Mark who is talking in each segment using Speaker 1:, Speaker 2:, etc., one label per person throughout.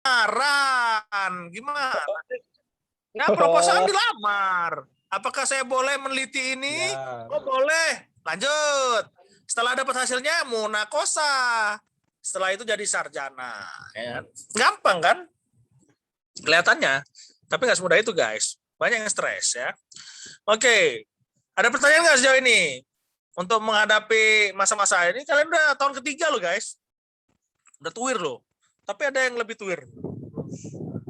Speaker 1: lamaran. Gimana? Ya, proposal dilamar. Apakah saya boleh meneliti ini?
Speaker 2: Ya.
Speaker 1: Oh, boleh. Lanjut. Setelah dapat hasilnya, munakosa. Setelah itu jadi sarjana. Ya. Gampang kan? Kelihatannya. Tapi nggak semudah itu, guys. Banyak yang stres ya. Oke. Ada pertanyaan nggak sejauh ini? Untuk menghadapi masa-masa ini, kalian udah tahun ketiga loh, guys. Udah tuir loh. Tapi ada yang lebih tuir.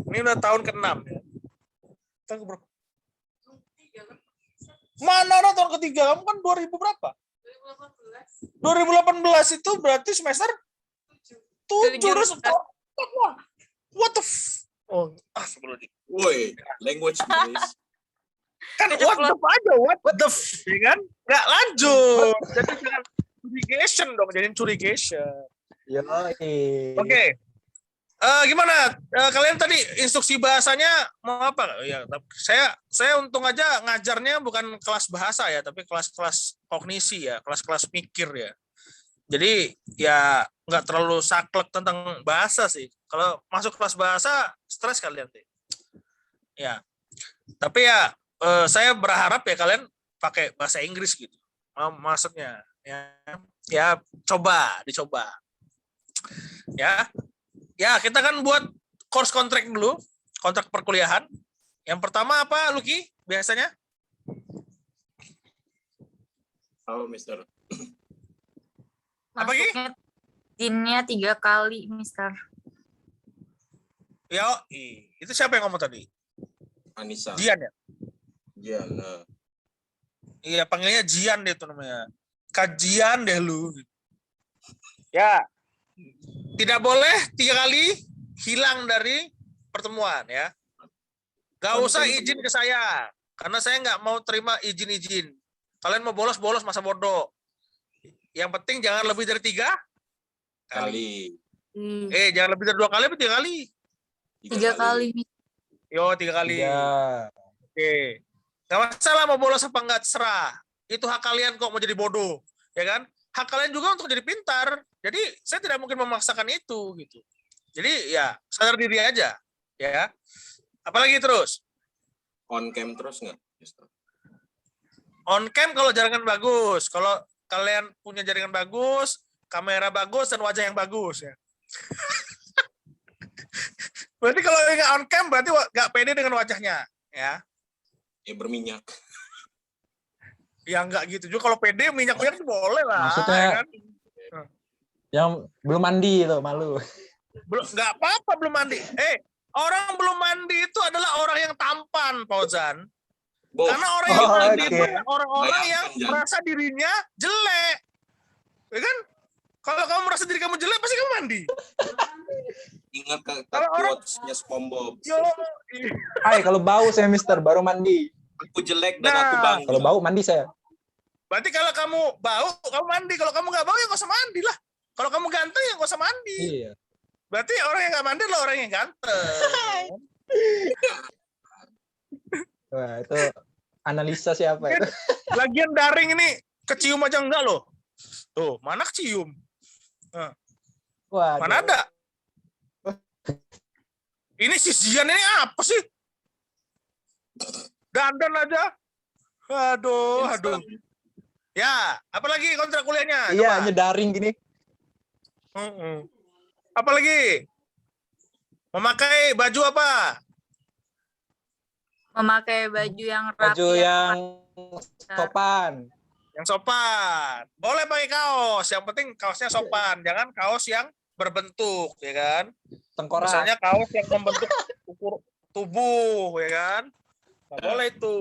Speaker 1: Ini udah tahun ke-6 ya. Tahun berapa? Mana ada tahun ketiga? Kamu kan 2000 berapa? 2018 itu berarti semester 7. What the Oh, sebelum
Speaker 3: Woi, language please.
Speaker 1: Kan what the aja, what the ya kan? Nggak lanjut. Jadi jangan curigation dong, jadiin curigation. Oke. Gimana? Kalian tadi instruksi bahasanya mau apa? Ya, saya untung aja ngajarnya bukan kelas bahasa ya, tapi kelas-kelas kognisi ya, kelas-kelas mikir ya. Jadi ya nggak terlalu saklek tentang bahasa sih. Kalau masuk kelas bahasa stres kalian sih. Ya. Tapi ya saya berharap ya kalian pakai bahasa Inggris gitu. Maksudnya ya dicoba. Ya. Ya, kita kan buat course kontrak dulu, kontrak perkuliahan. Yang pertama apa, Lucky? Biasanya?
Speaker 3: Halo, Mister.
Speaker 1: Apa lagi?
Speaker 4: Dinnya 3 kali, Mister.
Speaker 1: Ya, itu siapa yang ngomong tadi?
Speaker 3: Anissa.
Speaker 1: Jian ya?
Speaker 3: Jian.
Speaker 1: Iya, panggilnya Jian deh itu namanya. Kajian deh lu. Ya. Tidak boleh 3 kali hilang dari pertemuan ya. Gak usah izin ke saya. Karena saya nggak mau terima izin-izin. Kalian mau bolos masa bodoh. Yang penting jangan lebih dari 3 kali. Jangan lebih dari 2 kali, apa 3 kali?
Speaker 4: 3 kali.
Speaker 1: Yo, 3 kali.
Speaker 2: Ya.
Speaker 1: Oke. Gak masalah mau bolos apa enggak, terserah. Itu hak kalian kok mau jadi bodoh. Ya kan? Hak kalian juga untuk jadi pintar. Jadi saya tidak mungkin memaksakan itu gitu. Jadi ya sadar diri aja. Ya. Apalagi terus?
Speaker 3: On cam terus nggak?
Speaker 1: On cam kalau jaringan bagus. Kalau kalian punya jaringan bagus, kamera bagus, dan wajah yang bagus ya. Berarti kalau nggak on cam berarti nggak pede dengan wajahnya, ya?
Speaker 3: Ya berminyak.
Speaker 1: Ya nggak gitu juga. Kalau pede minyak-minyak boleh lah.
Speaker 2: Maksudnya
Speaker 1: ya kan?
Speaker 2: yang belum mandi loh, malu.
Speaker 1: Belum, nggak apa-apa belum mandi. Orang belum mandi itu adalah orang yang tampan, Fauzan. Karena orang yang mandi itu orang-orang yang merasa dirinya jelek. Ya kan? Kalau kamu merasa diri kamu jelek, pasti kamu mandi.
Speaker 3: Ingat quotes-nya SpongeBob.
Speaker 2: Kalau bau saya Mister, baru mandi.
Speaker 3: Aku jelek dan aku bangga.
Speaker 2: Kalau bau mandi saya.
Speaker 1: Berarti kalau kamu bau, kamu mandi. Kalau kamu nggak bau, ya nggak usah mandi lah. Kalau kamu ganteng, ya nggak usah mandi.
Speaker 2: Iya.
Speaker 1: Berarti orang yang nggak mandi adalah orang yang ganteng.
Speaker 2: Wah, itu analisa siapa itu?
Speaker 1: Lagian daring ini kecium aja enggak loh. Tuh, mana kecium?
Speaker 2: Wah,
Speaker 1: mana ada? Ini si Zian ini apa sih? Dandan aja. Aduh. Ya, apalagi kontrak kuliahnya?
Speaker 2: Iya, nyedaring gini.
Speaker 1: Apalagi? Memakai baju apa?
Speaker 4: Memakai baju yang rapi.
Speaker 2: Baju yang sopan.
Speaker 1: Yang sopan. Boleh pakai kaos. Yang penting kaosnya sopan. Jangan kaos yang berbentuk, ya kan?
Speaker 2: Tengkorak.
Speaker 1: Misalnya kaos yang membentuk ukur tubuh, ya kan? Nggak boleh itu.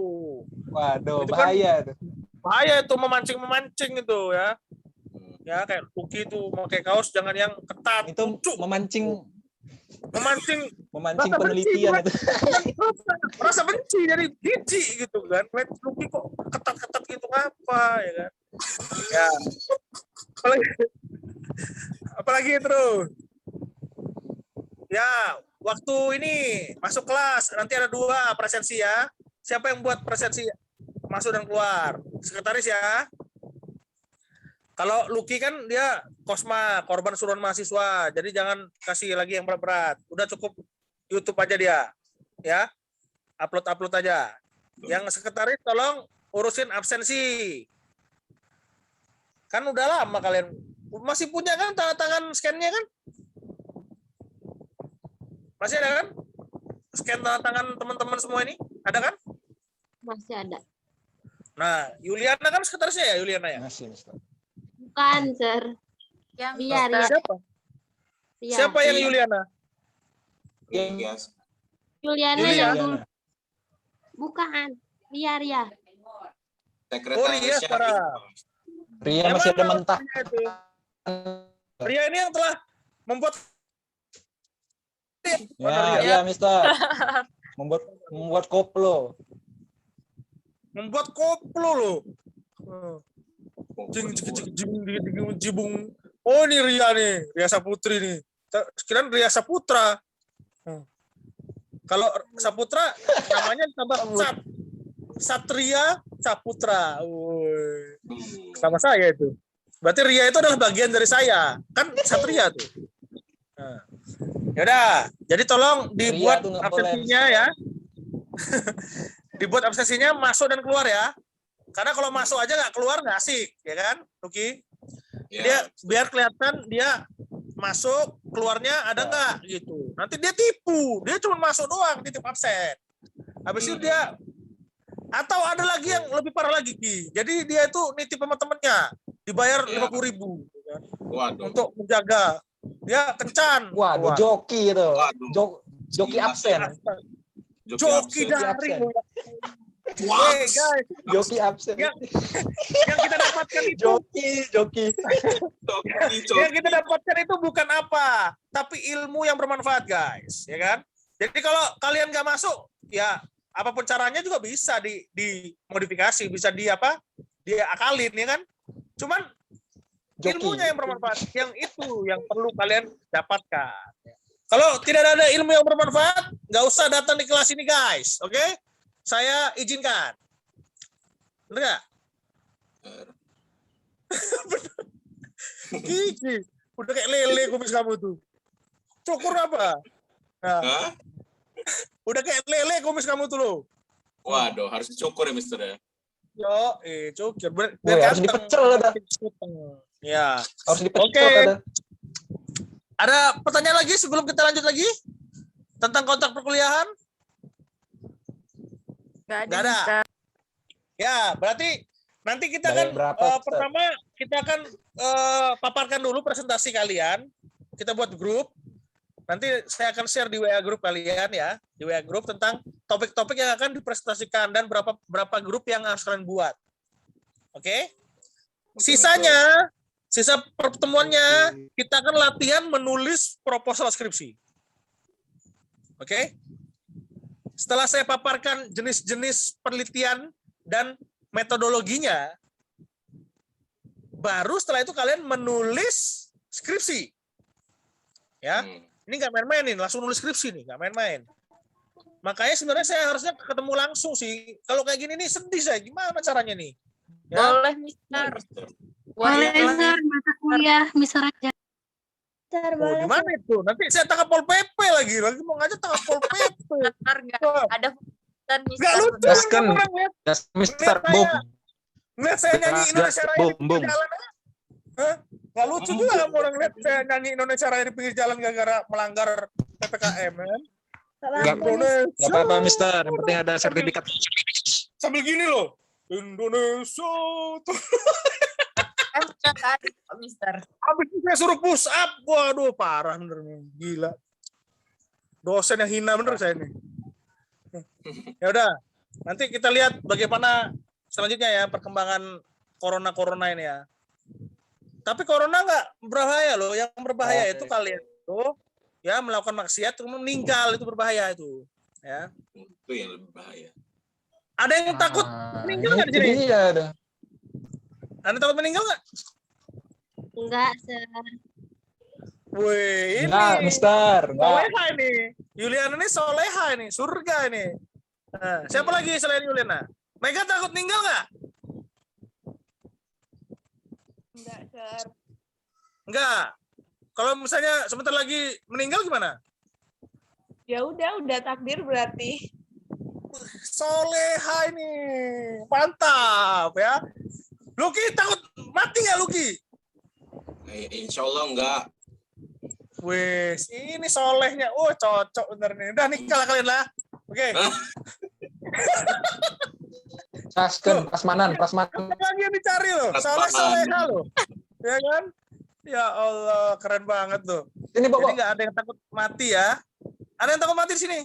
Speaker 2: Waduh,
Speaker 1: itu
Speaker 2: bahaya
Speaker 1: kan,
Speaker 2: tuh.
Speaker 1: Bahaya itu memancing itu ya. Ya kayak Lucky itu pakai kaos jangan yang ketat.
Speaker 2: Itu memancing penelitian itu.
Speaker 1: Rasa benci jadi jijik gitu kan. Lucky kok ketat-ketat gitu apa ya kan? Ya. Apalagi terus. Ya, waktu ini masuk kelas nanti ada 2 presensi ya. Siapa yang buat presensi masuk dan keluar? Sekretaris ya. Kalau Lucky kan dia Kosma, korban suruhan mahasiswa. Jadi jangan kasih lagi yang berat-berat. Udah cukup YouTube aja dia. Ya. Upload aja. Yang sekretaris tolong urusin absensi. Kan udah lama kalian masih punya kan tanda tangan scan-nya kan? Masih ada kan? Scan tanda tangan teman-teman semua ini? Ada kan?
Speaker 5: Masih ada.
Speaker 1: Nah, Yuliana kan sekretarisnya ya, Yuliana ya?
Speaker 2: Masih, Mister.
Speaker 5: Bukan, Sir.
Speaker 4: Yang
Speaker 5: Ria, Ria.
Speaker 1: Siapa?
Speaker 5: Ria.
Speaker 1: Siapa yang Yuliana?
Speaker 3: Iya.
Speaker 5: Juliana
Speaker 1: Julia.
Speaker 5: yang dulu. Bukan. Ria, Ria.
Speaker 3: Sekretarisnya
Speaker 1: Sarah.
Speaker 2: Ria
Speaker 1: Yang
Speaker 2: masih ada
Speaker 1: mana
Speaker 2: mentah.
Speaker 1: Ria itu? Ria ini yang telah membuat
Speaker 2: Ya, Mister. Membuat koplo.
Speaker 1: membuat koplo loh. Jibung. Oh ini Ria nih, Ria Saputri nih. Sekiranya Ria Saputra. Kalau Saputra namanya tambah Satria Saputra. Sama saya itu. Berarti Ria itu adalah bagian dari saya. Kan Satria tuh. Nah. Yaudah, jadi tolong dibuat absensinya ya. Dibuat absensinya masuk dan keluar ya. Karena kalau masuk aja nggak keluar nggak asik, ya kan, Lucky?
Speaker 3: Ya.
Speaker 1: Dia biar kelihatan dia masuk, keluarnya ada nggak gitu. Nanti dia tipu, dia cuma masuk doang, titip absen. Habis itu dia, atau ada lagi yang lebih parah lagi, Ki. Jadi dia itu nitip sama temennya, dibayar 50.000 kan,
Speaker 3: Waduh.
Speaker 1: untuk menjaga. Dia kencan.
Speaker 2: Waduh, joki itu.
Speaker 3: Waduh.
Speaker 2: Joki absen.
Speaker 1: Joki
Speaker 3: absen.
Speaker 1: daring.
Speaker 3: Wah.
Speaker 1: Hey guys,
Speaker 2: Joki absen.
Speaker 1: yang kita dapatkan itu
Speaker 2: Joki.
Speaker 1: yang kita dapatkan itu bukan apa, tapi ilmu yang bermanfaat, guys, ya kan? Jadi kalau kalian nggak masuk, ya apapun caranya juga bisa dimodifikasi, bisa diakalin, ya kan? Cuman
Speaker 2: Joki.
Speaker 1: ilmunya yang bermanfaat, yang itu yang perlu kalian dapatkan. Kalau tidak ada ilmu yang bermanfaat, nggak usah datang di kelas ini, guys. Oke? Saya izinkan. Bener nggak? Gigi, udah kayak lele kumis kamu tuh. Cukur apa? Nah,
Speaker 3: Hah?
Speaker 1: udah kayak lele kumis kamu tuh lo.
Speaker 3: Waduh, harus dicukur ya, Mister ya.
Speaker 1: Yo, cukur.
Speaker 2: Woi, harus dipecel ada.
Speaker 1: Ya.
Speaker 2: Harus dipecel
Speaker 1: Oke.
Speaker 2: ada.
Speaker 1: Ada pertanyaan lagi sebelum kita lanjut lagi tentang kontrak perkuliahan?
Speaker 4: Nggak
Speaker 1: Nggak ada.
Speaker 4: Mister.
Speaker 1: Ya, berarti nanti kita
Speaker 2: Bayar
Speaker 1: akan
Speaker 2: berapa, Ustaz?
Speaker 1: pertama kita akan paparkan dulu presentasi kalian. Kita buat grup. Nanti saya akan share di WA grup kalian ya, di WA grup tentang topik-topik yang akan dipresentasikan dan berapa grup yang harus kalian buat. Oke? Sisa pertemuannya kita akan latihan menulis proposal skripsi. Oke? Setelah saya paparkan jenis-jenis penelitian dan metodologinya, baru setelah itu kalian menulis skripsi. Ya, ini nggak main-main nih, langsung nulis skripsi nih, nggak main-main. Makanya sebenarnya saya harusnya ketemu langsung sih. Kalau kayak gini nih sedih saya, gimana caranya nih? Ya?
Speaker 4: Boleh, Mister.
Speaker 5: Boleh, Sir. Mata kuliah, Mister aja.
Speaker 1: Oh, gimana itu? Nanti saya tangkap Pol PP lagi mau ngajak tangkap Pol PP.
Speaker 4: Mister, nggak ada dan Mister.
Speaker 1: Nggak lucu.
Speaker 2: Gaskan.
Speaker 1: Orang lihat
Speaker 2: Mister
Speaker 1: Ngeliat
Speaker 2: Boom.
Speaker 1: ngeliat saya nyanyi Indonesia Raya di
Speaker 2: Bum,
Speaker 1: pinggir
Speaker 2: bum.
Speaker 1: jalan. Hah? Nggak lucu juga kamu orang lihat saya nyanyi Indonesia Raya di pinggir jalan gara-gara melanggar PPKM kan?
Speaker 2: Nggak apa-apa, Mister. Yang penting ada sertifikat.
Speaker 1: Sambil gini loh. Indonesia.
Speaker 4: Nggak ada, Mister.
Speaker 1: Habis itu saya suruh push up. Waduh, parah bener. Gila. Dosen yang hina bener saya nih. Ya udah, nanti kita lihat bagaimana selanjutnya ya perkembangan corona ini ya. Tapi corona nggak berbahaya loh. Yang berbahaya itu kalian tuh ya melakukan maksiat kemudian meninggal, itu berbahaya itu. Ya.
Speaker 3: Itu yang lebih bahaya.
Speaker 1: Ada yang takut meninggal nggak di sini?
Speaker 2: Iya, ada.
Speaker 1: Anda takut meninggal nggak?
Speaker 5: Enggak, Sir.
Speaker 1: Wih, ini
Speaker 2: Enggak, Mister. Enggak.
Speaker 1: soleha ini. Yuliana ini soleha ini, surga ini. Nah, siapa lagi selain Yuliana? Mega takut meninggal nggak?
Speaker 6: Enggak, Sir.
Speaker 1: Enggak. Kalau misalnya sebentar lagi meninggal gimana?
Speaker 6: Ya udah takdir berarti.
Speaker 1: Soleha ini. Mantap ya. Luki takut mati nggak Luki?
Speaker 3: Insya Allah enggak.
Speaker 1: Wes, ini solehnya. Oh, cocok bener nih. Udah nikah lah kalian lah. Oke.
Speaker 2: Prasmanan.
Speaker 1: Apa lagi yang dicari loh? Soleha loh. Ya kan? Ya Allah, keren banget tuh.
Speaker 2: Ini
Speaker 1: Jadi
Speaker 2: Bobo.
Speaker 1: nggak ada yang takut mati ya. Ada yang takut mati di sini?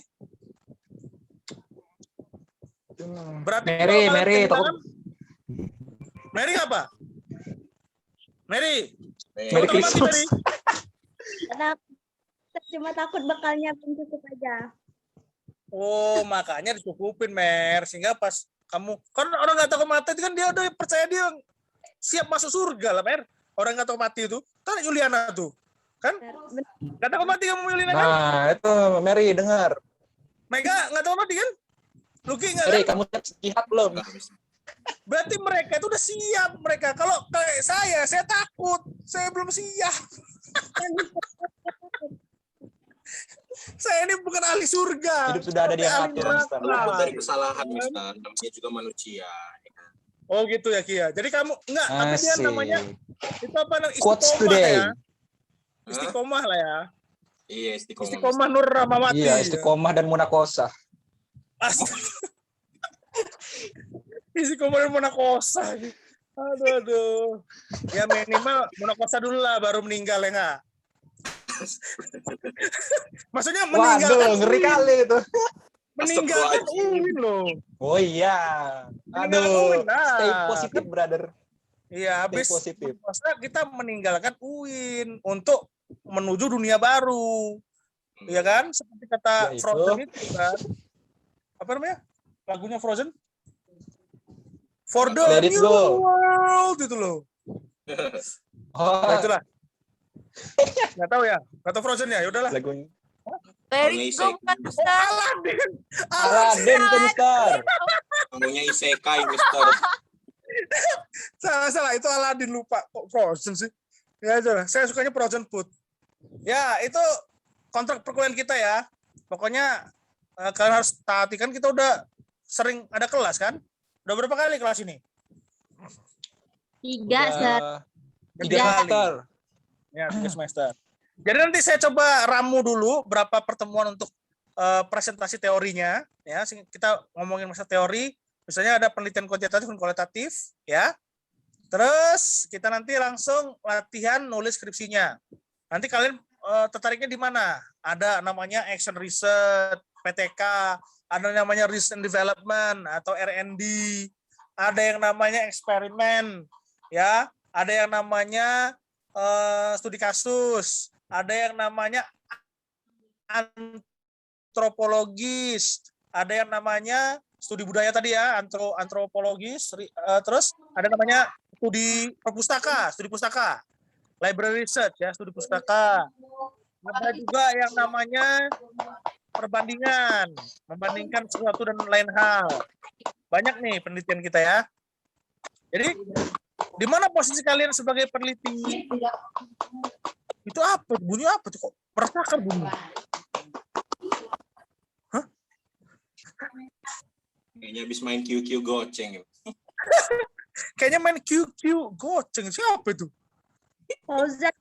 Speaker 1: Berarti
Speaker 2: Mary,
Speaker 1: kalau
Speaker 2: Mary,
Speaker 1: kalian
Speaker 2: takut.
Speaker 1: bilang- Mary apa? Mary.
Speaker 2: Merry
Speaker 1: Takut mati,
Speaker 2: Christmas.
Speaker 1: Mary?
Speaker 7: Cuma takut bekalnya belum cukup aja.
Speaker 1: Oh, makanya dicukupin, Mer. Sehingga pas kamu, kan orang nggak takut mati itu kan dia udah percaya dia siap masuk surga lah, Mer. Orang nggak takut mati itu. Kan Juliana tuh. Kan? Nggak takut mati kamu, Juliana kan?
Speaker 2: Nah, itu Mary dengar.
Speaker 1: Mega nggak takut mati kan? Luki nggak
Speaker 2: Mary,
Speaker 1: kan?
Speaker 2: kamu siap belum?
Speaker 3: Enggak, Mister.
Speaker 1: Berarti mereka itu udah siap mereka. Kalau kayak saya takut. Saya belum siap. Saya ini bukan ahli surga.
Speaker 2: Hidup sudah ada di yang
Speaker 1: Ahli
Speaker 2: atur,
Speaker 1: neraka.
Speaker 2: Mister.
Speaker 3: Luput dari kesalahan, Mister. Namanya juga manusia.
Speaker 1: Oh gitu ya Kia. Jadi kamu enggak, tapi dia
Speaker 2: Asik.
Speaker 1: namanya itu apa namanya?
Speaker 2: Quotes
Speaker 1: Istiqomah
Speaker 2: today.
Speaker 1: ya. Istiqomah lah ya.
Speaker 3: Iya, istiqomah.
Speaker 1: Istiqomah Nur Rahmawati.
Speaker 2: Iya, istiqomah dan munakosa.
Speaker 1: Istiqomah dan Munakosa. Aduh. Ya minimal Munakosa dulu lah baru meninggal ya enggak? Maksudnya meninggalkan
Speaker 2: Waduh, ngeri kali itu.
Speaker 1: meninggalkan Uwin loh.
Speaker 2: Oh iya.
Speaker 1: Meninggalkan
Speaker 2: Aduh,
Speaker 1: Uwin, nah.
Speaker 2: stay positif, brother.
Speaker 1: Iya,
Speaker 2: Stay
Speaker 1: habis
Speaker 2: positif.
Speaker 1: masa kita meninggalkan Uin untuk menuju dunia baru. Iya kan? Seperti kata
Speaker 2: Ya, itu.
Speaker 1: Frozen itu kan. Apa namanya? Lagunya Frozen? For the
Speaker 2: Let it
Speaker 1: new
Speaker 2: go.
Speaker 1: world itu loh.
Speaker 2: Oh,
Speaker 1: Nah, itulah. Nggak tahu ya. Nggak tahu Frozen ya. Ya udahlah.
Speaker 2: lagunya.
Speaker 4: Very
Speaker 3: Isai.
Speaker 4: good, kan,
Speaker 1: Oh,
Speaker 4: Mister.
Speaker 1: Aladdin.
Speaker 2: Aladdin tuh, Mister.
Speaker 3: Namanya isekai, Mister.
Speaker 1: Salah. Itu Aladdin lupa. Kok Frozen sih? Ya aja. Saya sukanya Frozen Food. Ya, itu kontrak perkuliahan kita ya. Pokoknya kalian harus taati kan kita udah sering ada kelas kan? Udah berapa kali kelas ini?
Speaker 5: 3, Sir.
Speaker 2: Tiga
Speaker 1: Tiga kali.
Speaker 2: semester.
Speaker 1: Ya, 3 semester. Jadi nanti saya coba ramu dulu berapa pertemuan untuk presentasi teorinya. Ya, kita ngomongin masa teori. Misalnya ada penelitian kuantitatif dan kualitatif, ya. Terus kita nanti langsung latihan nulis skripsinya. Nanti kalian tertariknya di mana? Ada namanya action research, PTK, ada namanya research and development atau R&D, ada yang namanya eksperimen, ya, ada yang namanya studi kasus, ada yang namanya antropologis, ada yang namanya studi budaya tadi ya, antropologis, terus ada namanya studi pustaka, library research ya, studi pustaka. Ada juga yang namanya perbandingan, membandingkan sesuatu dan lain hal. Banyak nih penelitian kita ya. Jadi di mana posisi kalian sebagai peneliti? Itu apa? Bunyi apa tuh kok? Merasakan bunyi. Hah?
Speaker 3: Kayaknya habis main QQ goceng.
Speaker 1: Kayaknya main QQ goceng. Siapa itu?
Speaker 7: Fauzan.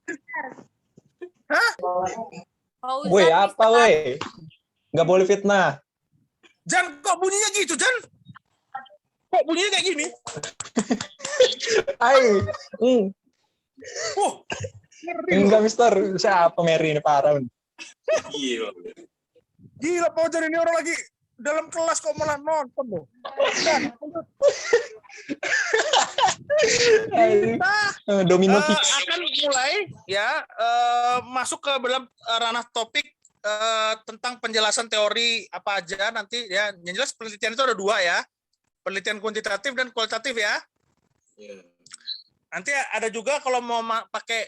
Speaker 4: Fauzan,
Speaker 2: Woi, apa
Speaker 4: Mister.
Speaker 2: woi? Nggak boleh fitnah.
Speaker 1: Jan, kok bunyinya gitu, Jan? Kok bunyinya kayak gini?
Speaker 2: Hai.
Speaker 1: Oh, ngeri.
Speaker 2: Enggak, Mister. Siapa Mary ini parah.
Speaker 3: Gila.
Speaker 1: Gila, Fauzan ini orang lagi dalam kelas kok malah nonton loh. Dan,
Speaker 2: Domino
Speaker 1: kita
Speaker 2: Fix.
Speaker 1: akan mulai ya masuk ke dalam ranah topik tentang penjelasan teori apa aja nanti ya. Yang jelas penelitian itu ada dua ya. Penelitian kuantitatif dan kualitatif ya.
Speaker 3: Iya.
Speaker 1: Nanti ada juga kalau mau pakai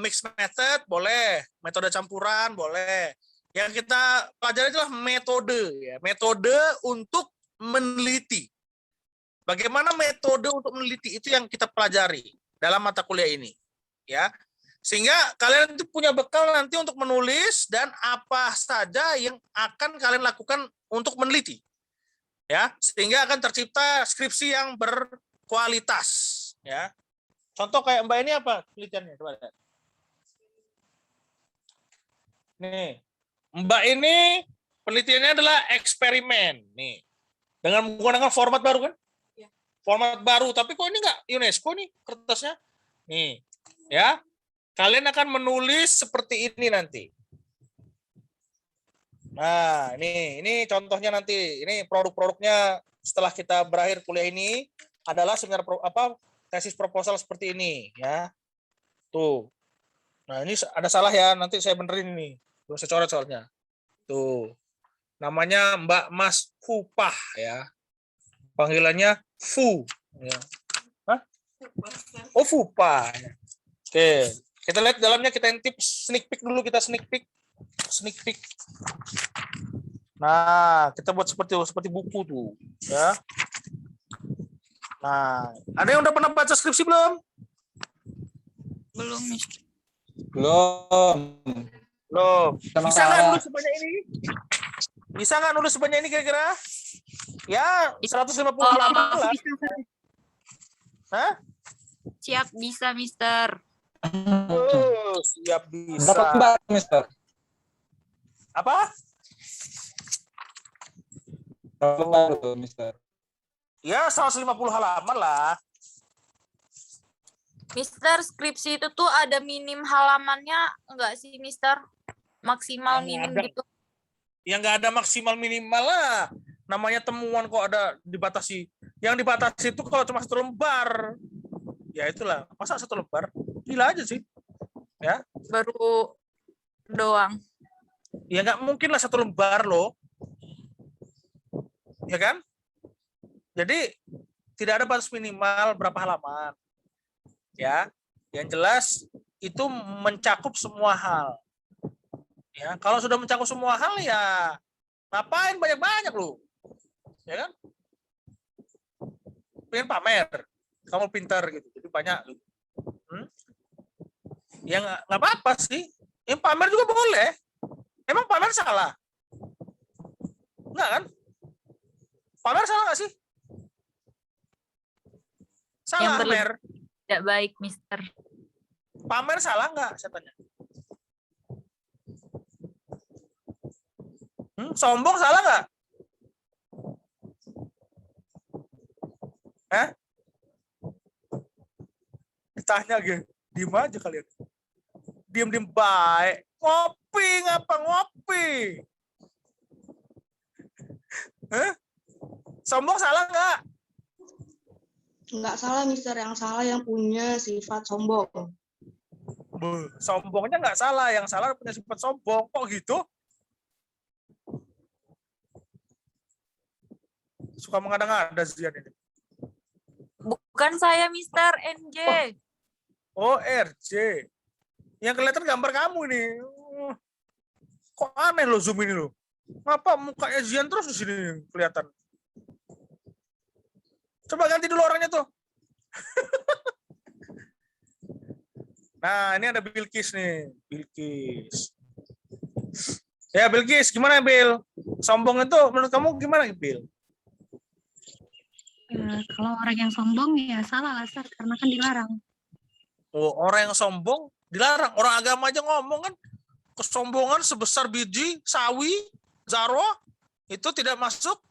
Speaker 1: mixed method boleh, metode campuran boleh. Yang kita pelajari adalah metode ya, metode untuk meneliti. Bagaimana metode untuk meneliti itu yang kita pelajari. dalam mata kuliah ini, ya. Sehingga kalian itu punya bekal nanti untuk menulis dan apa saja yang akan kalian lakukan untuk meneliti. Ya, sehingga akan tercipta skripsi yang berkualitas, ya. Contoh kayak Mbak ini apa penelitiannya? Coba lihat. Nih, Mbak ini penelitiannya adalah eksperimen, nih. Dengan menggunakan format baru kan?
Speaker 6: Ya.
Speaker 1: Format baru, tapi kok ini enggak UNESCO nih kertasnya? Nih, ya. Kalian akan menulis seperti ini nanti. Nah, ini contohnya nanti. Ini produk-produknya setelah kita berakhir kuliah ini adalah seminar tesis proposal seperti ini, ya. Tuh. Nah, ini ada salah ya, nanti saya benerin ini. Belum saya coret soalnya. Tuh. Namanya Mbak Mas Fupah, ya. Panggilannya Fu, ya. Hah? Oh, Fupah. Oke, kita lihat dalamnya, kita intip sneak peek dulu, sneak peek. Nah, kita buat seperti buku tuh, ya. Nah, ada yang udah pernah baca skripsi belum?
Speaker 4: Belum, Mister.
Speaker 1: Belum. Bisa nggak nulis sebanyak ini? Bisa nggak nulis sebanyak ini kira-kira? Ya, 150 halaman lah. Hah?
Speaker 4: Siap, bisa, Mister.
Speaker 1: Oh, siap bisa.
Speaker 2: Berapa lembar, Mister?
Speaker 1: Apa?
Speaker 2: Berapa lembar tuh, Mister?
Speaker 1: Ya, 150 halaman lah.
Speaker 4: Mister, skripsi itu tuh ada minim halamannya enggak sih, Mister? Maksimal minim
Speaker 1: Ada.
Speaker 4: gitu.
Speaker 1: Yang nggak ada maksimal minimal lah. Namanya temuan kok ada dibatasi. Yang dibatasi itu kalau cuma 1 lembar. Ya itulah. Masa 1 lembar? Gila aja sih. Ya.
Speaker 4: Baru doang.
Speaker 1: Ya nggak mungkin lah 1 lembar loh. Ya kan? Jadi tidak ada batas minimal berapa halaman. Ya. Yang jelas itu mencakup semua hal. Ya, kalau sudah mencakup semua hal ya ngapain banyak-banyak lu? Ya kan? Pengen pamer. Kamu pintar gitu. Jadi banyak. Ya nggak apa-apa sih. Yang pamer juga boleh. Emang pamer salah? Enggak kan? Pamer salah nggak sih? Salah, pamer.
Speaker 4: Tidak baik, Mister.
Speaker 1: Pamer salah nggak? Saya tanya. Sombong salah nggak? Ditanya gitu. Diem aja kalian. Diem-diem baik. Ngopi, ngapa ngopi? Sombong salah nggak?
Speaker 8: Nggak salah, Mister. Yang salah yang punya sifat sombong.
Speaker 1: Sombongnya nggak salah. Yang salah punya sifat sombong. Kok gitu? Suka mengada-ngada Zian ini.
Speaker 4: Bukan saya, Mister. NJ.
Speaker 1: Oh, RJ. Yang kelihatan gambar kamu ini. Kok aneh lo zoom ini lo. Ngapa mukanya Zian terus di sini kelihatan? Coba ganti dulu orangnya tuh. Nah, ini ada Bilkis nih. Bilkis. Ya, Bilkis. Gimana, Bil? Sombong itu menurut kamu gimana, Bil?
Speaker 5: Kalau orang yang sombong ya salah lah, Sir, karena kan dilarang.
Speaker 1: Oh, orang yang sombong dilarang. Orang agama aja ngomong kan, kesombongan sebesar biji sawi, zarwa, itu tidak masuk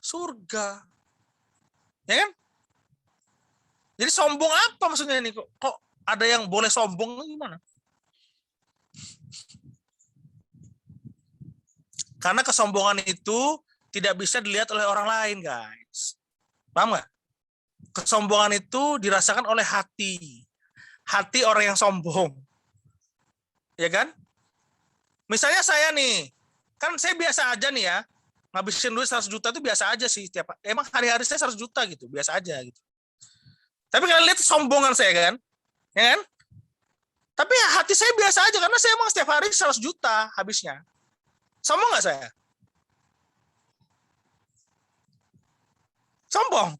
Speaker 1: surga. Ya kan? Jadi sombong apa maksudnya ini? Kok ada yang boleh sombong gimana? Karena kesombongan itu tidak bisa dilihat oleh orang lain, guys. Paham nggak? Kesombongan itu dirasakan oleh hati. Hati orang yang sombong. Ya kan? Misalnya saya nih, kan saya biasa aja nih ya, ngabisin duit 100 juta itu biasa aja sih. Emang hari-hari saya 100 juta gitu, biasa aja gitu. Tapi kalian lihat sombongan saya kan? Ya kan? Tapi hati saya biasa aja, karena saya emang setiap hari 100 juta habisnya. Sombong nggak saya? Sombong.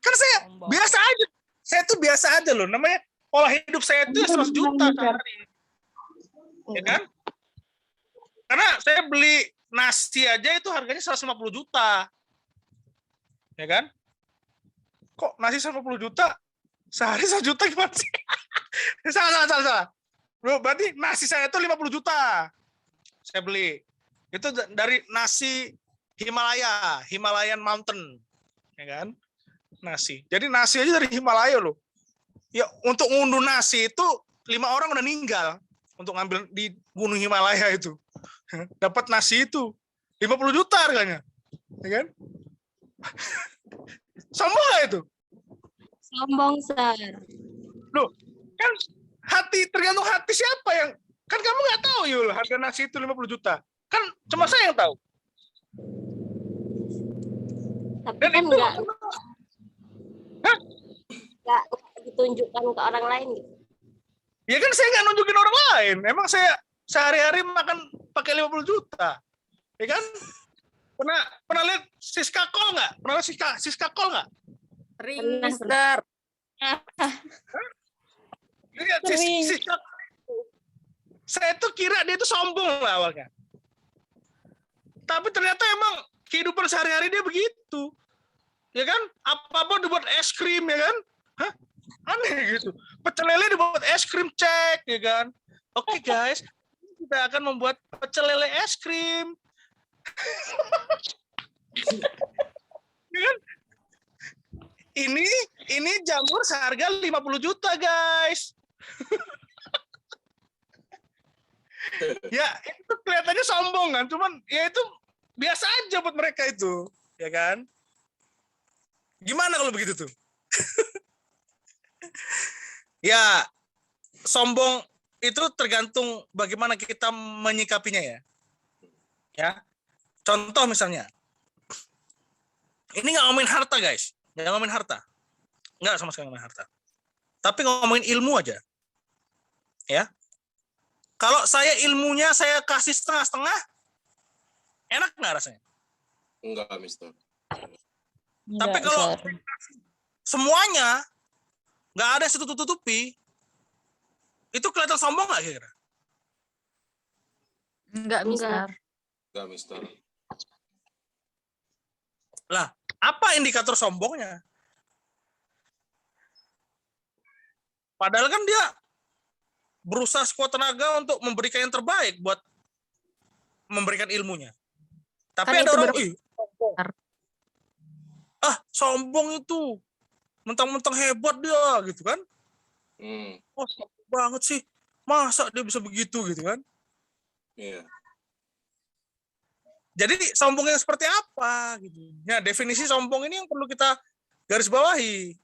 Speaker 1: Kan saya biasa aja. saya tuh biasa aja loh. Namanya pola hidup saya itu 100 juta sehari. Ya kan? Karena saya beli nasi aja itu harganya 150 juta. Ya kan? Kok nasi 150 juta? Sehari 1 juta gimana sih? Salah. Bro, berarti nasi saya itu 50 juta. Saya beli. Itu dari nasi Himalayan Mountain. Ya kan? Nasi. Jadi nasi aja dari Himalaya loh. Ya, untuk ngunduh nasi itu 5 orang udah meninggal untuk ngambil di Gunung Himalaya itu. Dapat nasi itu 50 juta harganya. Ya kan? Sombong gak itu?
Speaker 5: Sombong, Sir.
Speaker 1: Loh, kan tergantung hati siapa yang, kan kamu nggak tahu Yul, harga nasi itu 50 juta. Kan cuma saya yang tahu.
Speaker 9: Tapi
Speaker 1: Dan
Speaker 9: kan
Speaker 1: itu
Speaker 9: nggak ditunjukkan ke orang lain gitu.
Speaker 1: ya kan saya nggak nunjukin orang lain. Emang saya sehari-hari makan pakai 50 juta. Ya kan? Pernah lihat Siska Kol nggak? Pernah lihat Siska Kol nggak?
Speaker 4: Ring, Mister.
Speaker 1: Lihat Siska. Saya tuh kira dia itu sombong lah awalnya. Tapi ternyata emang kehidupan sehari-hari dia begitu. Ya kan? Apa-apa dibuat es krim, ya kan? Hah? Aneh gitu. Pecel lele dibuat es krim, cek, ya kan? Oke guys, kita akan membuat pecel lele es krim. Ya kan? Ini jamur seharga 50 juta, guys. Ya, itu kelihatannya sombong kan, cuman ya itu biasa aja buat mereka itu, ya kan? Gimana kalau begitu tuh? Ya, sombong itu tergantung bagaimana kita menyikapinya ya. Ya. Contoh misalnya. Ini nggak ngomongin harta, guys. Nggak ngomongin harta. Nggak sama sekali ngomongin harta. Tapi ngomongin ilmu aja. Ya. Kalau saya ilmunya saya kasih setengah-setengah, enak nggak rasanya?
Speaker 3: Enggak, Mister.
Speaker 1: Tapi kalau semuanya nggak ada yang tutup-tutupi, itu kelihatan sombong nggak kira-kira?
Speaker 4: Enggak, Mister.
Speaker 3: Enggak, Mister.
Speaker 1: Lah, apa indikator sombongnya? Padahal kan dia berusaha sekuat tenaga untuk memberikan yang terbaik buat memberikan ilmunya. Tapi
Speaker 4: Kan
Speaker 1: ada
Speaker 4: itu
Speaker 1: orang, sombong. Sombong itu. Mentang-mentang hebat dia, gitu kan. Oh, sombong banget sih. Masa dia bisa begitu, gitu kan.
Speaker 3: Iya.
Speaker 1: Jadi sombong yang seperti apa? Gitu. Ya, definisi sombong ini yang perlu kita garis bawahi.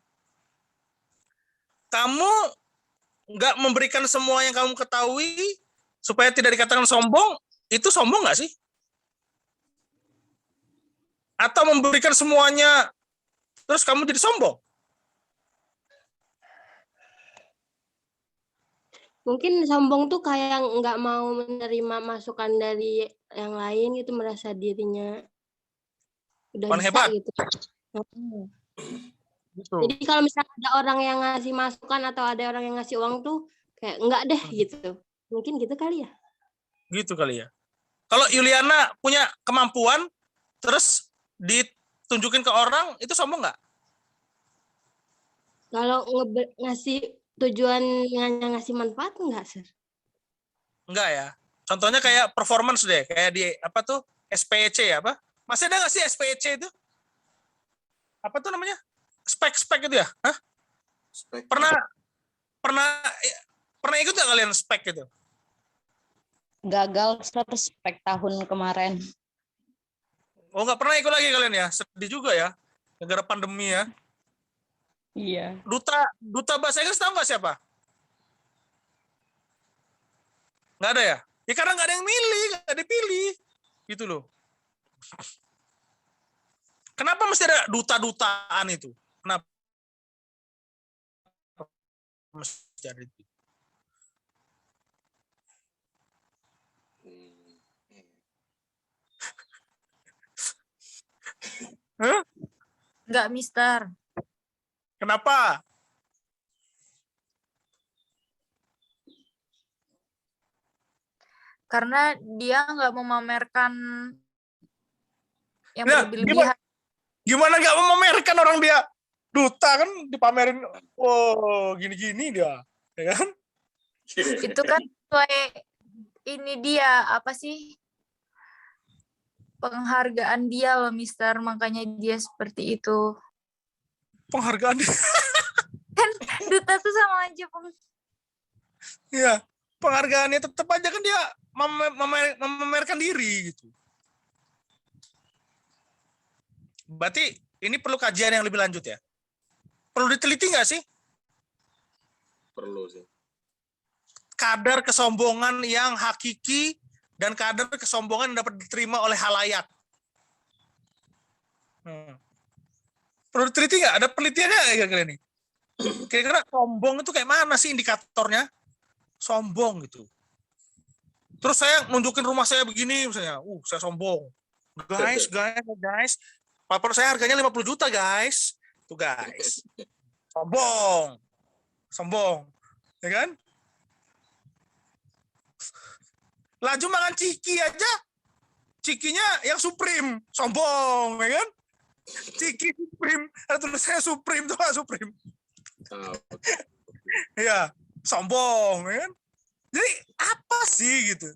Speaker 1: Kamu nggak memberikan semua yang kamu ketahui supaya tidak dikatakan sombong, itu sombong nggak sih? Atau memberikan semuanya terus kamu jadi sombong?
Speaker 9: Mungkin sombong tuh kayak nggak mau menerima masukan dari yang lain gitu, merasa dirinya udah
Speaker 1: Paling
Speaker 9: bisa
Speaker 1: hebat.
Speaker 9: gitu.
Speaker 1: Gitu.
Speaker 9: Jadi kalau misalnya ada orang yang ngasih masukan atau ada orang yang ngasih uang tuh kayak enggak deh gitu. Mungkin gitu kali ya.
Speaker 1: Gitu kali ya. Kalau Yuliana punya kemampuan terus ditunjukin ke orang, itu sombong nggak?
Speaker 9: Kalau ngasih tujuan ngasih manfaat enggak, Sir?
Speaker 1: Enggak ya. Contohnya kayak performance deh, kayak di apa tuh SPC apa? Masih ada nggak sih SPC itu? Apa tuh namanya? Spek itu ya? Hah?
Speaker 3: Spek.
Speaker 1: Pernah ikut nggak kalian spek itu?
Speaker 10: Gagal spek tahun kemarin.
Speaker 1: Oh, nggak pernah ikut lagi kalian ya? Sedih juga ya, gara-gara pandemi ya.
Speaker 10: Iya.
Speaker 1: Duta bahasa Inggris tahu nggak siapa? Nggak ada ya? Ya karena nggak ada yang milih, nggak dipilih, gitu loh. Kenapa mesti ada duta-dutaan itu? Kenapa mesti ada itu? Hah?
Speaker 4: Enggak, Mister.
Speaker 1: Kenapa?
Speaker 4: Karena dia nggak memamerkan yang
Speaker 1: Nah,
Speaker 4: berlebihan.
Speaker 1: Gimana nggak memamerkan, orang dia duta kan, dipamerin, wow gini-gini dia, ya kan?
Speaker 4: Itu kan sesuai ini dia, apa sih? Penghargaan dia loh, Mister. Makanya dia seperti itu.
Speaker 1: Penghargaan.
Speaker 4: Kan duta tuh sama aja,
Speaker 1: Iya, penghargaannya tetap aja kan dia memamerkan diri gitu. Berarti ini perlu kajian yang lebih lanjut ya? Perlu diteliti nggak sih?
Speaker 3: Perlu sih.
Speaker 1: Kadar kesombongan yang hakiki dan kadar kesombongan yang dapat diterima oleh halayak. Perlu diteliti nggak? Ada penelitiannya nggak kira-kira ini? Kira-kira sombong itu kayak mana sih indikatornya? Sombong gitu. Terus saya nunjukin rumah saya begini misalnya, saya sombong. Guys. Paper saya harganya 50 juta, guys. Tuh, guys. Sombong. Ya kan? Laju makan ciki aja. Cikinya yang Supreme, sombong, ya kan? Ciki Supreme, terus saya Supreme tuh, Supreme. Ya, sombong, ya kan? Jadi apa sih gitu?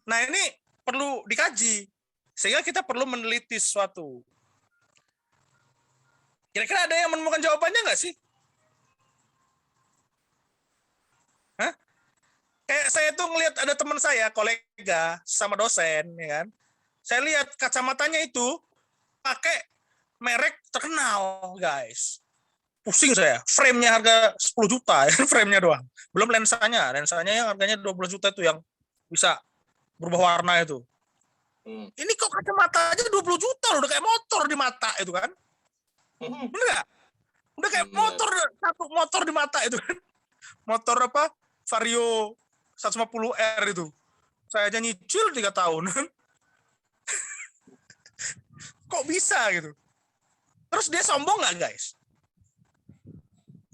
Speaker 1: Nah, ini perlu dikaji. Sehingga kita perlu meneliti sesuatu. Kira-kira ada yang menemukan jawabannya nggak sih? Hah? Kayak saya tuh ngelihat ada teman saya, kolega, sama dosen, ya kan? Saya lihat kacamatanya itu pakai merek terkenal, guys. Pusing saya. Frame-nya harga 10 juta, ya, frame-nya doang. Belum lensanya. Lensanya yang harganya 12 juta itu yang bisa berubah warna itu. Ini kok kacamata aja 20 juta loh, udah kayak motor di mata itu kan. Bener gak? Udah kayak satu motor di mata itu kan. Motor apa? Vario 150R itu. Saya aja nyicil 3 tahun. Kok bisa gitu? Terus dia sombong gak, guys?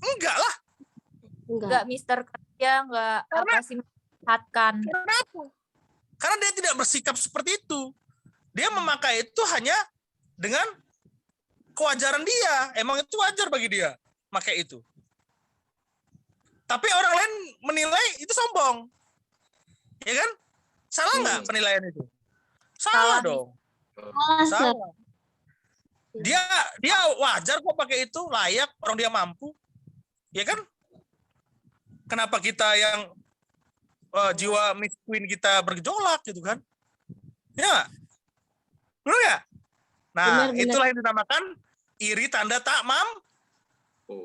Speaker 1: Enggak lah.
Speaker 4: Enggak, Mister. Dia enggak apa sih melihatkan.
Speaker 1: Kenapa? Karena dia tidak bersikap seperti itu. Dia memakai itu hanya dengan kewajaran dia. Emang itu wajar bagi dia pakai itu. Tapi orang lain menilai itu sombong. Ya kan? Salah nggak penilaian itu? Salah dong. Salah. Dia wajar kok pakai itu, layak, orang dia mampu. Ya kan? Kenapa kita yang jiwa Miss Queen kita bergejolak gitu kan? Ya, benar nggak? Nah,
Speaker 9: Benar.
Speaker 1: itulah yang dinamakan iri tanda tak mampu.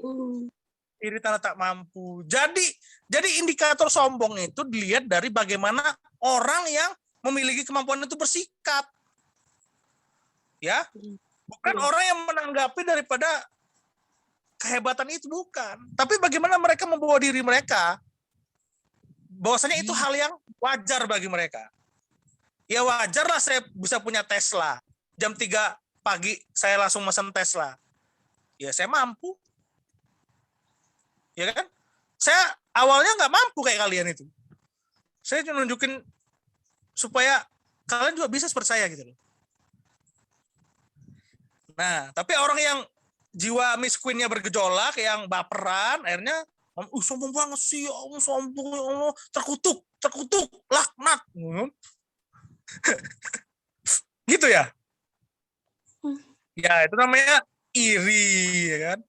Speaker 1: Iri tanda tak mampu. Jadi indikator sombong itu dilihat dari bagaimana orang yang memiliki kemampuan itu bersikap. Ya, bukan orang yang menanggapi daripada kehebatan itu, bukan. Tapi bagaimana mereka membawa diri mereka. Bahwasanya itu hal yang wajar bagi mereka. Ya wajarlah saya bisa punya Tesla. Jam 3 pagi saya langsung pesan Tesla. Ya saya mampu. Ya kan? Saya awalnya nggak mampu kayak kalian itu. Saya cuma nunjukin supaya kalian juga bisa seperti saya gitu loh. Nah, tapi orang yang jiwa Miss Queen-nya bergejolak, yang baperan, akhirnya sombong banget sih, sombong, terkutuk, laknat. Gitu ya? Ya, itu namanya iri, ya kan?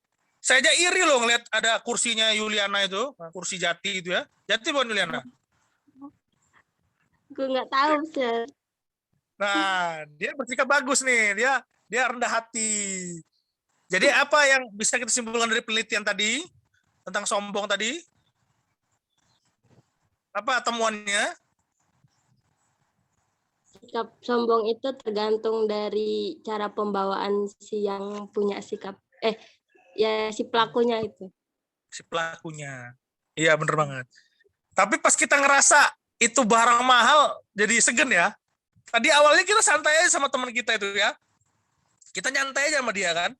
Speaker 1: Saya aja iri loh ngeliat ada kursinya Yuliana itu, kursi Jati itu ya. Jati bukan Yuliana?
Speaker 9: Gue nggak tahu, Sir.
Speaker 1: Nah, dia bersikap bagus nih, dia rendah hati. Jadi apa yang bisa kita simpulkan dari penelitian tadi? Tentang sombong tadi, apa temuannya?
Speaker 9: Sikap sombong itu tergantung dari cara pembawaan si yang punya sikap, si pelakunya itu.
Speaker 1: Si pelakunya. Iya bener banget. Tapi pas kita ngerasa itu barang mahal, jadi segen ya. Tadi awalnya kita santai aja sama teman kita itu ya. Kita nyantai aja sama dia kan.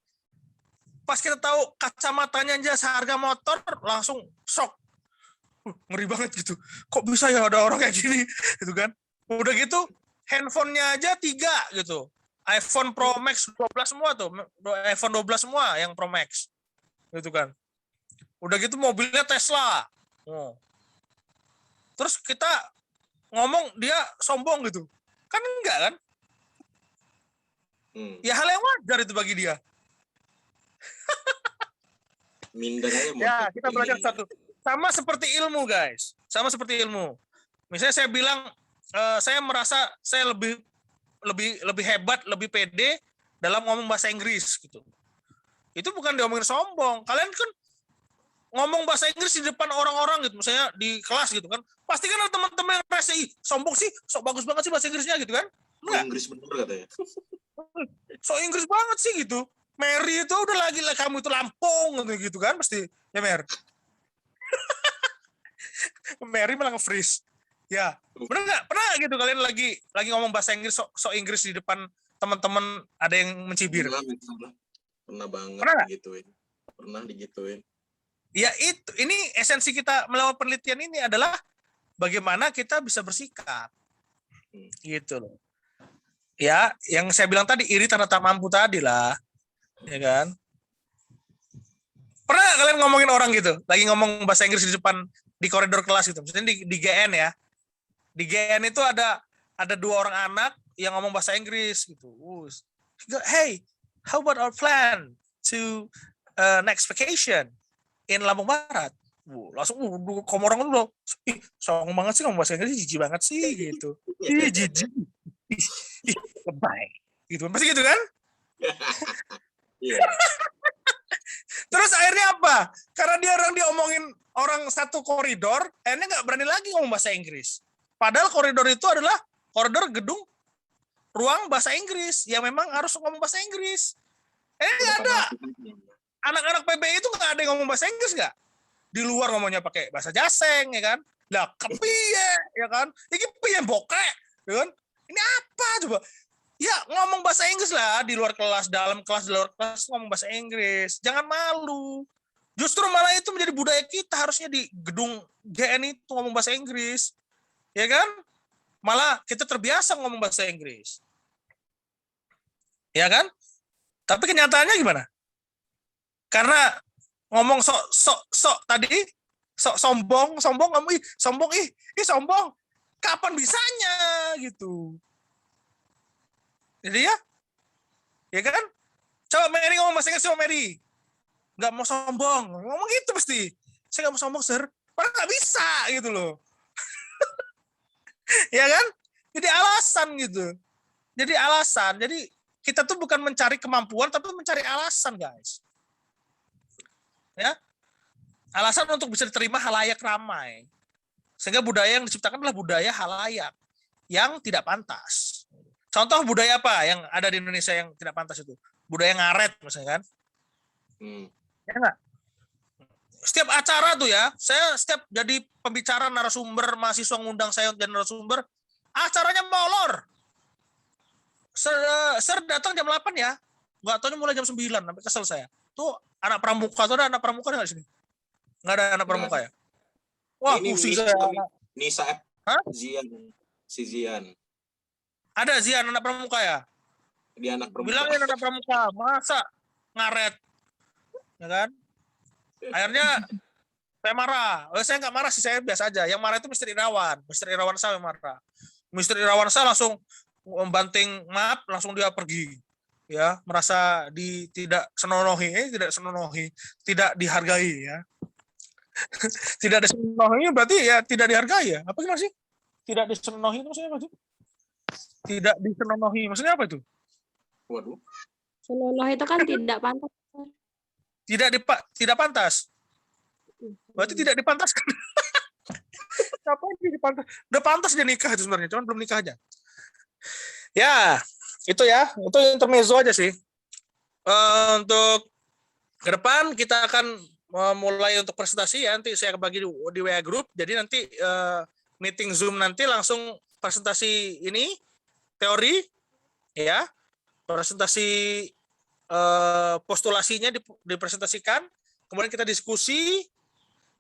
Speaker 1: Pas kita tahu kacamatanya aja seharga motor, langsung shock. ngeri banget gitu. Kok bisa ya ada orang kayak gini gitu kan. Udah gitu handphonenya aja 3 gitu. iPhone Pro Max 12 semua tuh, iPhone 12 semua yang Pro Max gitu kan. Udah gitu mobilnya Tesla. Oh. Terus kita ngomong dia sombong gitu. Kan enggak kan? Ya hal yang wajar itu bagi dia.
Speaker 3: Minder aja.
Speaker 1: Ya, kita belajar satu. Sama seperti ilmu, guys. Sama seperti ilmu. Misalnya saya bilang, saya merasa saya lebih hebat, lebih pede dalam ngomong bahasa Inggris gitu. Itu bukan diomongin sombong. Kalian kan ngomong bahasa Inggris di depan orang-orang gitu, misalnya di kelas gitu kan. Pasti kan ada teman-teman yang merasa, sombong sih, sok bagus banget sih bahasa Inggrisnya gitu kan. Enggak.
Speaker 3: Inggris bener katanya.
Speaker 1: So Inggris banget sih gitu. Mary itu udah lagi lah kamu itu Lampung gitu kan pasti ya Mary. Mary malah nge-freeze. Ya, benar nggak? Pernah gitu kalian lagi ngomong bahasa Inggris so Inggris di depan teman-teman ada yang mencibir?
Speaker 3: Pernah banget
Speaker 1: Pernah
Speaker 3: digituin. Pernah digituin.
Speaker 1: Ya itu, ini esensi kita melakukan penelitian ini adalah bagaimana kita bisa bersikap. Gitu loh. Ya, yang saya bilang tadi iri tanda tak mampu tadi lah. Ya kan? Pernah kalian ngomongin orang gitu, lagi ngomong bahasa Inggris di depan di koridor kelas gitu. Misalnya di GN ya. Di GN itu ada 2 orang anak yang ngomong bahasa Inggris gitu. Hey, how about our plan to next vacation in Lampung Barat? Langsung orang lu songong banget sih ngomong bahasa Inggris, jijik banget sih gitu. Jijik. Lebay. Gitu. Pasti gitu kan? Terus akhirnya apa? Karena dia omongin orang satu koridor, akhirnya nggak berani lagi ngomong bahasa Inggris. Padahal koridor itu adalah koridor gedung ruang bahasa Inggris yang memang harus ngomong bahasa Inggris. Nggak ada. Anak-anak PBI itu nggak ada yang ngomong bahasa Inggris nggak? Di luar ngomongnya pakai bahasa Jaseng, ya kan? Lah kepiye, ya kan? Ini piye bokek, ya kan? Ini apa coba? Ya ngomong bahasa Inggris lah di luar kelas, dalam kelas, di luar kelas ngomong bahasa Inggris. Jangan malu. Justru malah itu menjadi budaya kita, harusnya di gedung GN itu ngomong bahasa Inggris. Ya kan? Malah kita terbiasa ngomong bahasa Inggris. Ya kan? Tapi kenyataannya gimana? Karena ngomong sok tadi, sombong, kamu sombong. Kapan bisanya gitu. Jadi ya kan? Coba Mary ngomong bahasa Inggris sama Mary. Nggak mau sombong, ngomong gitu pasti. Saya nggak mau sombong, sir. Padahal nggak bisa gitu loh. Ya kan? Jadi alasan gitu. Jadi kita tuh bukan mencari kemampuan, tapi mencari alasan, guys. Ya, alasan untuk bisa diterima halayak ramai. Sehingga budaya yang diciptakan adalah budaya halayak yang tidak pantas. Contoh budaya apa yang ada di Indonesia yang tidak pantas itu? Budaya ngaret misalnya kan? Ya enggak? Setiap acara tuh ya, saya setiap jadi pembicara narasumber, mahasiswa ngundang saya jadi narasumber, acaranya molor. Sir datang jam 8 ya, nggak tahunya mulai jam 9, sampai kesel saya. Tuh anak pramuka, tuh ada anak pramuka nggak di sini? Nggak ada anak pramuka ya? Wah, pusing saya.
Speaker 3: Nisa, Zian, si Zian.
Speaker 1: Ada Zian anak pramuka ya?
Speaker 3: Dia anak pramuka.
Speaker 1: Bilangin anak pramuka, masa ngaret, ya kan? Akhirnya saya marah. Saya nggak marah sih, saya biasa aja. Yang marah itu Mr. Irawan. Mr. Irawan saya marah. Mr. Irawan saya langsung membanting, maaf, langsung dia pergi. Ya, merasa tidak senonohi, tidak dihargai ya. Tidak disenonohi berarti ya tidak dihargai ya. Apa gimana sih? Tidak disenonohi itu maksudnya apa sih? Tidak disenonohi maksudnya apa itu?
Speaker 3: Waduh.
Speaker 9: Senonoh itu kan tidak pantas.
Speaker 1: Tidak pantas. Berarti tidak dipantaskan. Apa ini dipantas? Udah pantas dia nikah itu sebenarnya, cuman belum nikah aja. Ya, itu intermezzo aja sih. Untuk ke depan kita akan mulai untuk presentasi ya, nanti saya bagi di WA group. Jadi nanti meeting Zoom nanti langsung presentasi ini teori ya. Presentasi postulasinya dipresentasikan, kemudian kita diskusi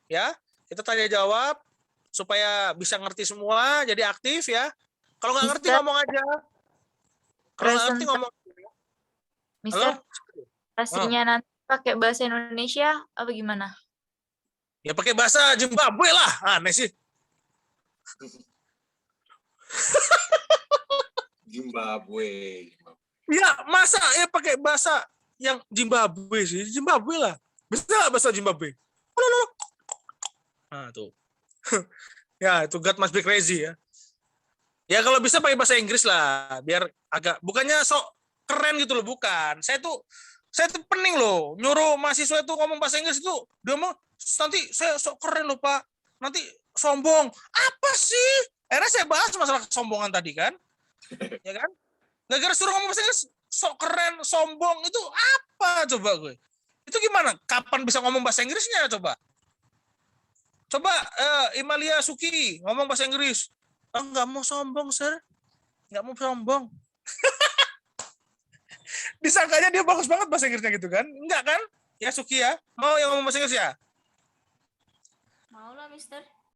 Speaker 1: ya. Kita tanya jawab supaya bisa ngerti semua, jadi aktif ya. Kalau nggak ngerti
Speaker 4: Mister.
Speaker 1: ngomong aja. Kalau nggak ngerti ngomong.
Speaker 4: Mister,
Speaker 1: Halo?
Speaker 4: pastinya nanti pakai bahasa Indonesia apa gimana?
Speaker 1: Ya pakai bahasa Zimbabwe lah. Aneh sih.
Speaker 3: Zimbabwe.
Speaker 1: Ya masa ya pakai bahasa yang Zimbabwe sih. Zimbabwe lah. Bisa nggak bahasa Zimbabwe? Nah tuh. Ya itu God must be crazy ya. Ya kalau bisa pakai bahasa Inggris lah. Biar agak, bukannya sok keren gitu loh. Bukan. Saya tuh pening loh. Nyuruh mahasiswa itu ngomong bahasa Inggris itu. Dia mau nanti saya sok keren loh Pak. Nanti sombong. Apa sih? Akhirnya saya bahas masalah kesombongan tadi kan. Ya kan? Gara-gara suruh ngomong bahasa Inggris sok keren, sombong, itu apa coba gue? Itu gimana? Kapan bisa ngomong bahasa Inggrisnya coba? Coba Imalia Suki ngomong bahasa Inggris. Nggak mau sombong, sir. Nggak mau sombong. Disangkanya dia bagus banget bahasa Inggrisnya gitu kan? Enggak kan? Ya Suki ya? Mau yang ngomong bahasa Inggris ya?
Speaker 4: Mau lah, Mister.